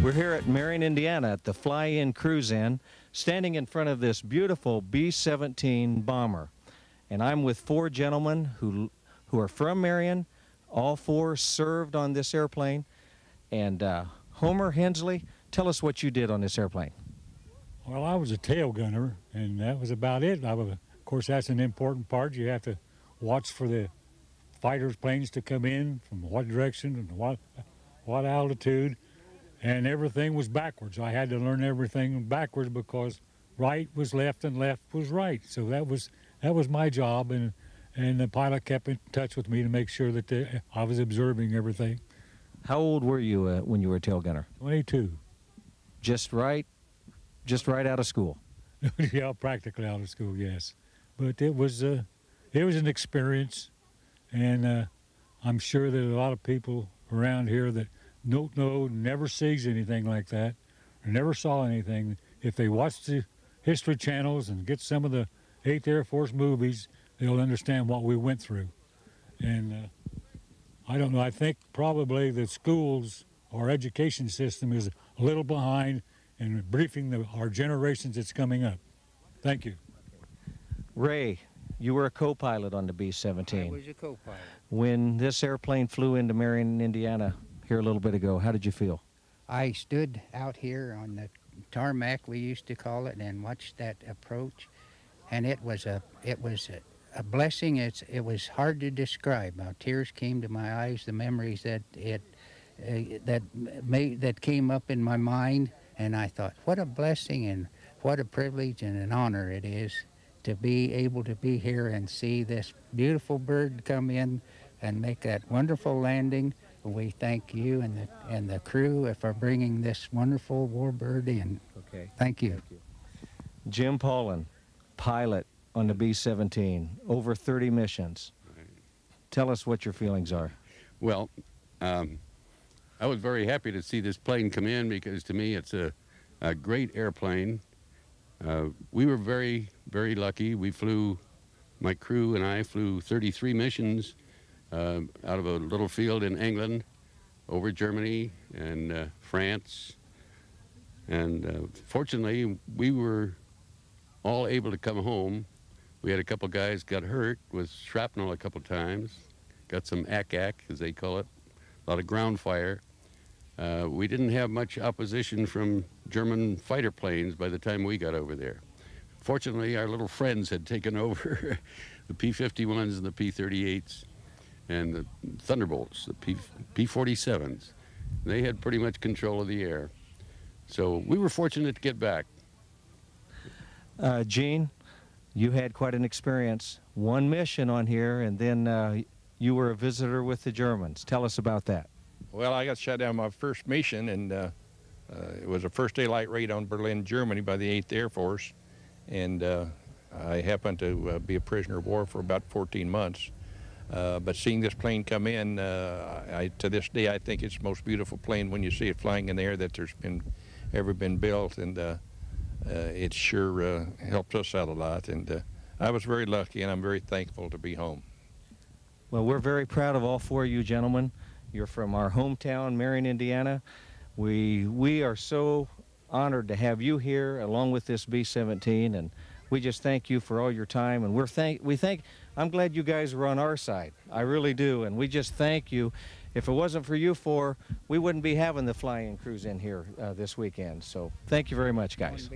We're here at Marion, Indiana at the FlyInCruiseIn, standing in front of this beautiful B-17 Bomber. And I'm with four gentlemen who are from Marion. All four served on this airplane. And Homer Hensley, tell us what you did on this airplane. Well, I was a tail gunner, and that was about it. Of course, that's an important part. You have to watch for the fighters' planes to come in from what direction and what altitude, and everything was backwards. I had to learn everything backwards because right was left and left was right. So that was my job, and the pilot kept in touch with me to make sure that I was observing everything. How old were you when you were a tail gunner? 22. Just right out of school. Yeah, practically out of school, yes. But it was an experience, and I'm sure that a lot of people around here that don't know, never sees anything like that, or never saw anything. If they watch the History channels and get some of the 8th Air Force movies, they'll understand what we went through. And I don't know, I think probably the schools, our education system is a little behind in briefing our generations that's coming up. Thank you. Ray, you were a co-pilot on the B-17. I was a co-pilot. When this airplane flew into Marion, Indiana here a little bit ago, how did you feel? I stood out here on the tarmac, we used to call it, and watched that approach, and it was a blessing. It was hard to describe. Tears came to my eyes, the memories that came up in my mind, and I thought, what a blessing and what a privilege and an honor it is to be able to be here and see this beautiful bird come in and make that wonderful landing. We thank you and the crew for bringing this wonderful warbird in. Okay. Thank you. Thank you. Jim Paulin, pilot on the B-17, over 30 missions. Tell us what your feelings are. Well, I was very happy to see this plane come in because to me it's a great airplane. We were very, very lucky. We flew, my crew and I flew 33 missions out of a little field in England, over Germany and France. And fortunately, we were all able to come home. We had a couple guys got hurt with shrapnel a couple times, got some ack-ack, as they call it, a lot of ground fire. We didn't have much opposition from German fighter planes by the time we got over there. Fortunately, our little friends had taken over the P-51s and the P-38s and the Thunderbolts, the P-47s. They had pretty much control of the air. So we were fortunate to get back. Gene, you had quite an experience. One mission on here, and then you were a visitor with the Germans. Tell us about that. Well, I got shot down my first mission, and it was a first daylight raid on Berlin, Germany by the 8th Air Force. And I happened to be a prisoner of war for about 14 months. But seeing this plane come in, to this day, I think it's the most beautiful plane when you see it flying in the air that there's ever been built. And it sure helped us out a lot. And I was very lucky, and I'm very thankful to be home. Well, we're very proud of all four of you gentlemen. You're from our hometown, Marion, Indiana. We are so honored to have you here along with this B-17, and we just thank you for all your time. And I'm glad you guys were on our side. I really do, and we just thank you. If it wasn't for you four, we wouldn't be having the FlyInCruiseIn here this weekend. So thank you very much, guys.